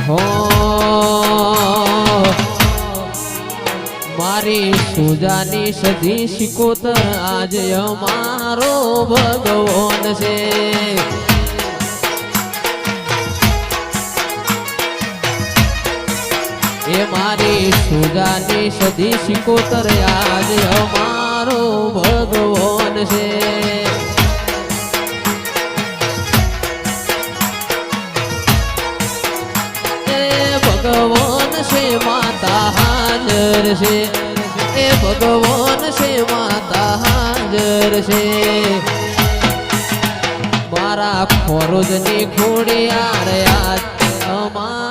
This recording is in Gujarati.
હો મારી સુજાની સધી શિકોતર આજ અમારો ભગવાન છે એ મારી સુજાની સધી શિકોતર આજ અમારો ભગવાન છે ભગવાન છે માતા હાજર છે એ ભગવાન છે માતા હાજર છે મારા ખોરોજની ખોડિયાર યાદ અમાર